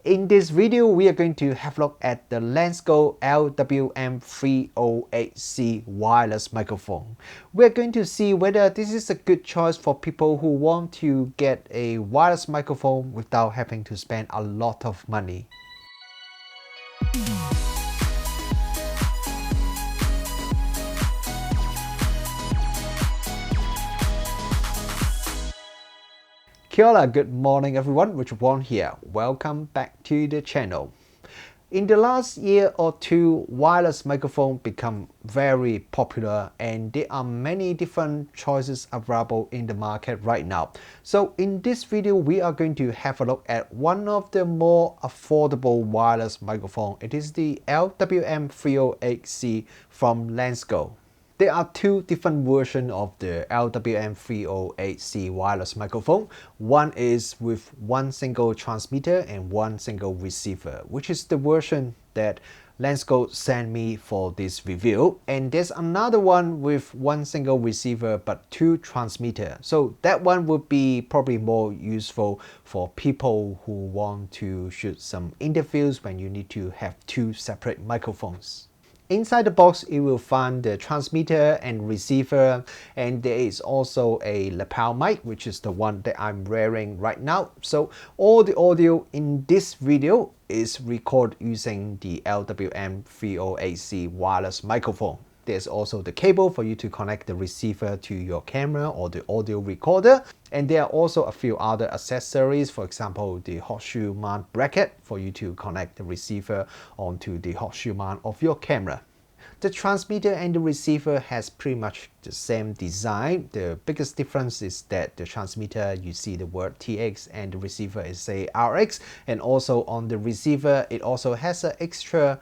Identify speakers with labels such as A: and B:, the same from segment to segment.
A: In this video, we are going to have a look at the Lensgo LWM308C wireless microphone. We're going to see whether this is a good choice for people who want to get a wireless microphone without having to spend a lot of money. Kia ora, good morning everyone, Richard Wong here. Welcome back to the channel. In the last year or two, wireless microphones become very popular and there are many different choices available in the market right now. So in this video, we are going to have a look at one of the more affordable wireless microphones. It is the LWM308C from Lensgo. There are two different versions of the LWM308C wireless microphone. One is with one single transmitter and one single receiver, which is the version that Lensgo sent me for this review. And there's another one with one single receiver but two transmitters. So that one would be probably more useful for people who want to shoot some interviews when you need to have two separate microphones. Inside the box, you will find the transmitter and receiver, and there is also a lapel mic, which is the one that I'm wearing right now. So all the audio in this video is recorded using the LWM308C wireless microphone. There's also the cable for you to connect the receiver to your camera or the audio recorder. And there are also a few other accessories, for example, the horseshoe mount bracket for you to connect the receiver onto the horseshoe mount of your camera. The transmitter and the receiver has pretty much the same design. The biggest difference is that the transmitter, you see the word TX, and the receiver is say RX. And also on the receiver, it also has an extra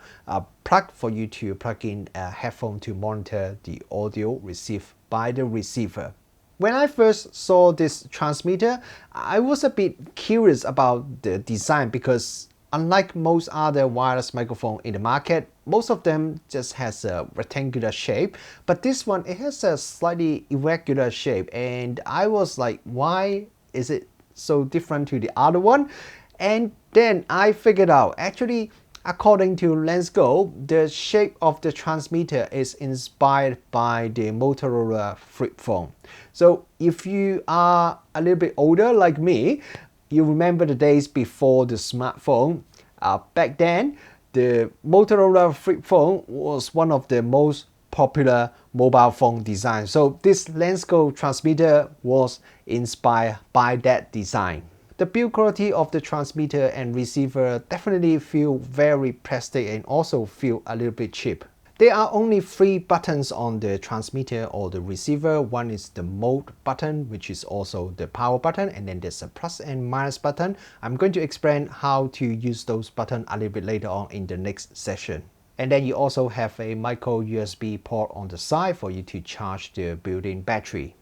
A: plug for you to plug in a headphone to monitor the audio received by the receiver. When I first saw this transmitter, I was a bit curious about the design because unlike most other wireless microphones in the market, most of them just has a rectangular shape, but this one, it has a slightly irregular shape, and I was like, why is it so different to the other one? And then I figured out, actually, according to Lensgo, the shape of the transmitter is inspired by the Motorola flip phone. So if you are a little bit older like me, you remember the days before the smartphone. Back then, the Motorola flip phone was one of the most popular mobile phone designs. So this Lensgo transmitter was inspired by that design. The build quality of the transmitter and receiver definitely feel very plastic and also feel a little bit cheap. There are only three buttons on the transmitter or the receiver. One is the mode button, which is also the power button, and then there's a plus and minus button. I'm going to explain how to use those buttons a little bit later on in the next session. And then you also have a micro USB port on the side for you to charge the built-in battery.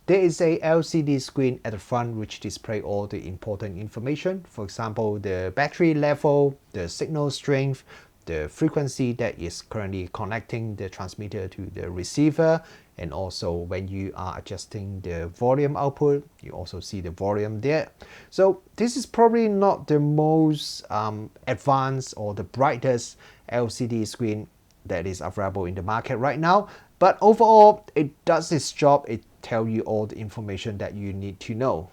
A: There is a LCD screen at the front which displays all the important information. For example, the battery level, the signal strength, the frequency that is currently connecting the transmitter to the receiver, and also when you are adjusting the volume output, you also see the volume there. So this is probably not the most advanced or the brightest LCD screen that is available in the market right now, but overall it does its job. It tells you all the information that you need to know.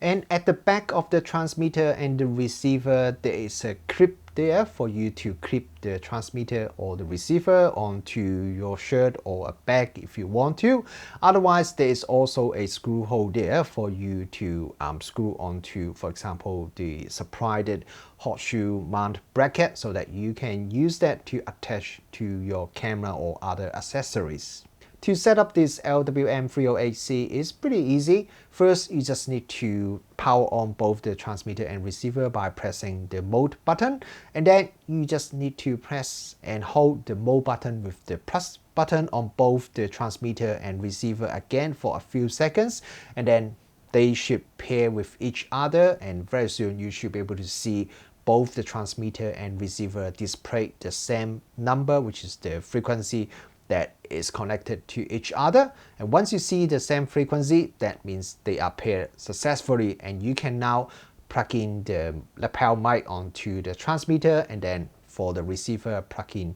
A: And at the back of the transmitter and the receiver, there is a clip there for you to clip the transmitter or the receiver onto your shirt or a bag if you want to. Otherwise, there is also a screw hole there for you to screw onto, for example, the supplied horseshoe mount bracket so that you can use that to attach to your camera or other accessories. To set up this LWM308C is pretty easy. First, you just need to power on both the transmitter and receiver by pressing the mode button. And then you just need to press and hold the mode button with the plus button on both the transmitter and receiver again for a few seconds. And then they should pair with each other, and very soon you should be able to see both the transmitter and receiver display the same number, which is the frequency that is connected to each other. And once you see the same frequency, that means they are paired successfully, and you can now plug in the lapel mic onto the transmitter, and then for the receiver, plug in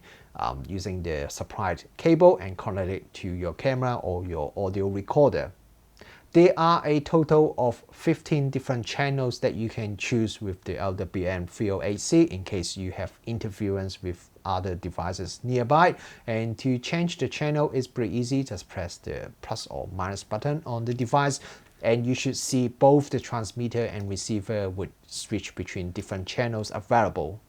A: using the supplied cable and connect it to your camera or your audio recorder. There are a total of 15 different channels that you can choose with the LWM308C in case you have interference with other devices nearby. And to change the channel is pretty easy. Just press the plus or minus button on the device, and you should see both the transmitter and receiver would switch between different channels available.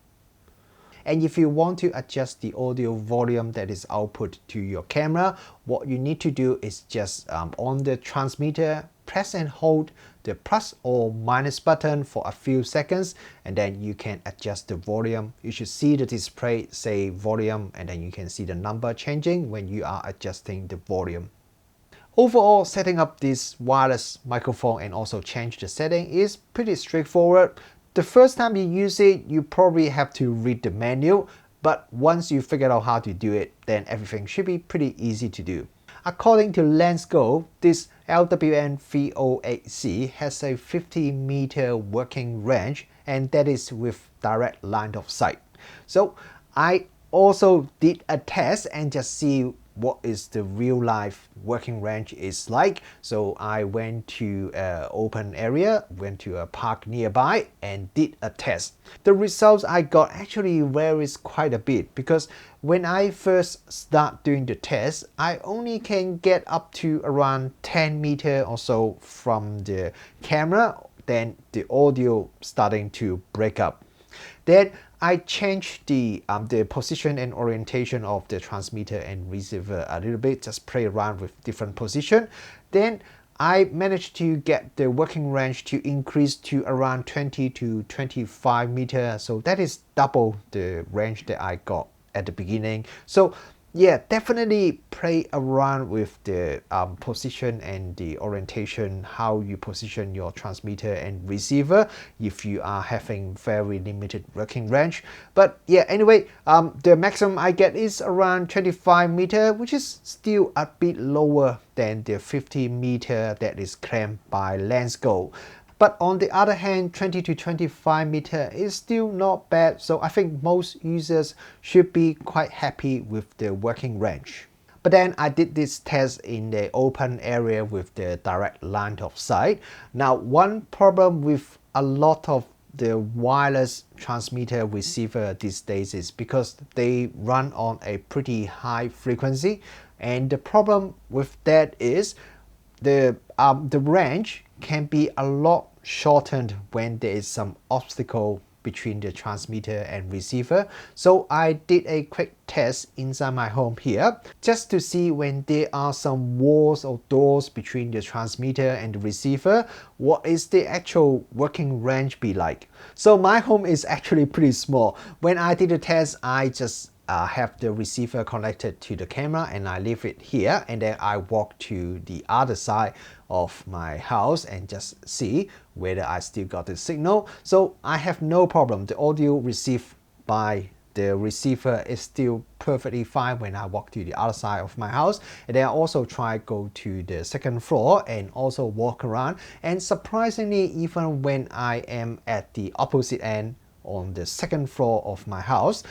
A: And if you want to adjust the audio volume that is output to your camera, what you need to do is just on the transmitter, press and hold the plus or minus button for a few seconds, and then you can adjust the volume. You should see the display say volume, and then you can see the number changing when you are adjusting the volume. Overall, setting up this wireless microphone and also change the setting is pretty straightforward. The first time you use it, you probably have to read the manual, but once you figure out how to do it, then everything should be pretty easy to do. According to Lensgo, this LWM308C has a 50-meter working range, and that is with direct line of sight. So I also did a test and just see what is the real life working range is like. So I went to an open area, went to a park nearby and did a test. The results I got actually varies quite a bit, because when I first start doing the test, I only can get up to around 10 meters or so from the camera, then the audio starting to break up. Then I changed the position and orientation of the transmitter and receiver a little bit, just play around with different position. Then I managed to get the working range to increase to around 20 to 25 meters. So that is double the range that I got at the beginning. So yeah, definitely play around with the position and the orientation, how you position your transmitter and receiver if you are having very limited working range. But yeah, anyway, the maximum I get is around 25 meters, which is still a bit lower than the 50 meters that is claimed by Lensgo. But on the other hand, 20 to 25 meters is still not bad, so I think most users should be quite happy with the working range. But then I did this test in the open area with the direct line of sight. Now, one problem with a lot of the wireless transmitter receiver these days is because they run on a pretty high frequency, and the problem with that is the range can be a lot shortened when there is some obstacle between the transmitter and receiver. So I did a quick test inside my home here, just to see when there are some walls or doors between the transmitter and the receiver, what is the actual working range be like. So my home is actually pretty small. When I did the test, I just have the receiver connected to the camera and I leave it here, and then I walk to the other side of my house and just see whether I still got the signal. So I have no problem. The audio received by the receiver is still perfectly fine when I walk to the other side of my house. And then I also try go to the second floor and also walk around, and surprisingly, even when I am at the opposite end on the second floor of my house,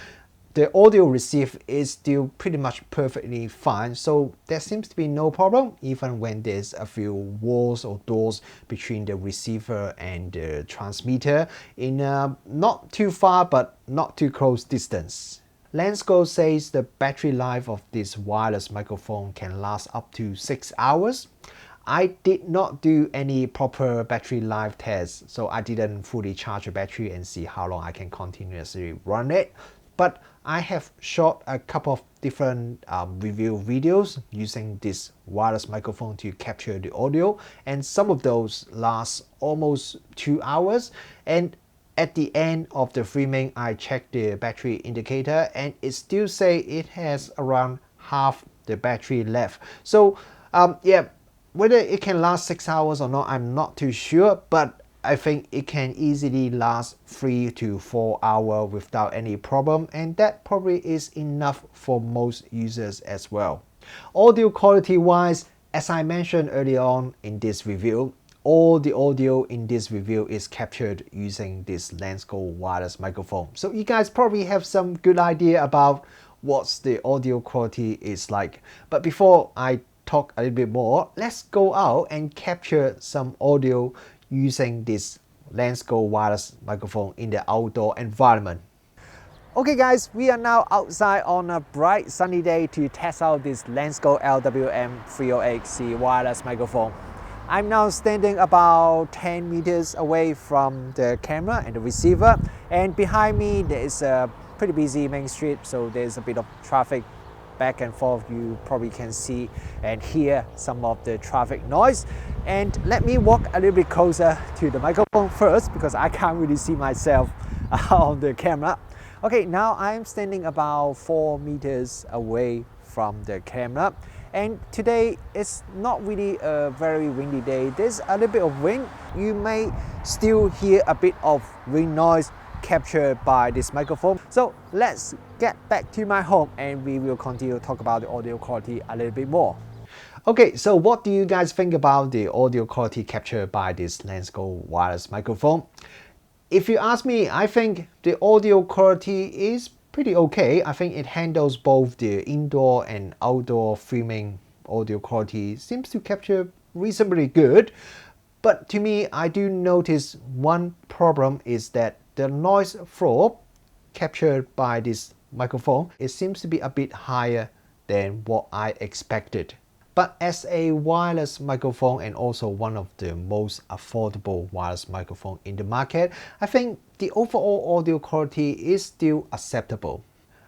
A: the audio received is still pretty much perfectly fine. So there seems to be no problem even when there's a few walls or doors between the receiver and the transmitter in a not too far but not too close distance. Lensgo says the battery life of this wireless microphone can last up to 6 hours. I did not do any proper battery life tests, so I didn't fully charge the battery and see how long I can continuously run it. But I have shot a couple of different review videos using this wireless microphone to capture the audio, and some of those last almost 2 hours. And at the end of the filming, I checked the battery indicator and it still say it has around half the battery left. So yeah, whether it can last 6 hours or not, I'm not too sure, but I think it can easily last 3 to 4 hours without any problem, and that probably is enough for most users as well. Audio quality wise, as I mentioned earlier on in this review, all the audio in this review is captured using this Lensco wireless microphone. So you guys probably have some good idea about what's the audio quality is like. But before I talk a little bit more, let's go out and capture some audio using this Lensco wireless microphone in the outdoor environment. Okay guys, we are now outside on a bright sunny day to test out this Lensco LWM-308C wireless microphone. I'm now standing about 10 meters away from the camera and the receiver, and behind me there is a pretty busy main street, so there's a bit of traffic back and forth. You probably can see and hear some of the traffic noise. And let me walk a little bit closer to the microphone first because I can't really see myself on the camera. Okay, now I'm standing about 4 meters away from the camera, and today it's not really a very windy day. There's a little bit of wind. You may still hear a bit of wind noise captured by this microphone. So let's get back to my home and we will continue to talk about the audio quality a little bit more. Okay, so what do you guys think about the audio quality captured by this Lensco wireless microphone? If you ask me, I think the audio quality is pretty okay. I think it handles both the indoor and outdoor filming. Audio quality seems to capture reasonably good. But to me, I do notice one problem is that the noise floor captured by this microphone, it seems to be a bit higher than what I expected. But as a wireless microphone and also one of the most affordable wireless microphone in the market, I think the overall audio quality is still acceptable.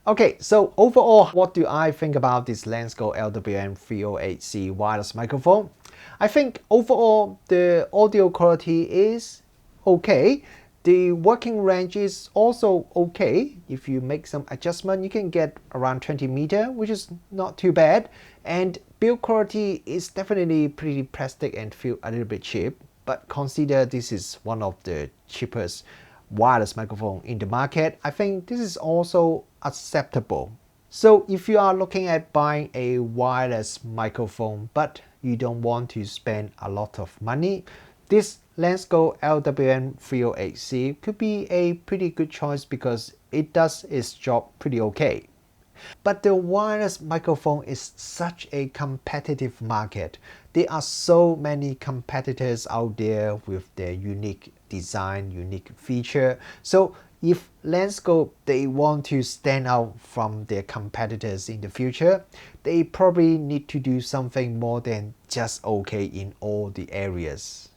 A: Okay, so overall, what do I think about this Lensco LWM-308C wireless microphone? I think overall the audio quality is okay. The working range is also okay. If you make some adjustment, you can get around 20 meters, which is not too bad. And build quality is definitely pretty plastic and feel a little bit cheap. But consider this is one of the cheapest wireless microphone in the market. I think this is also acceptable. So if you are looking at buying a wireless microphone, but you don't want to spend a lot of money, this Lensco LWM-308C could be a pretty good choice because it does its job pretty okay. But the wireless microphone is such a competitive market. There are so many competitors out there with their unique design, unique feature. So if Lensco, they want to stand out from their competitors in the future, they probably need to do something more than just okay in all the areas.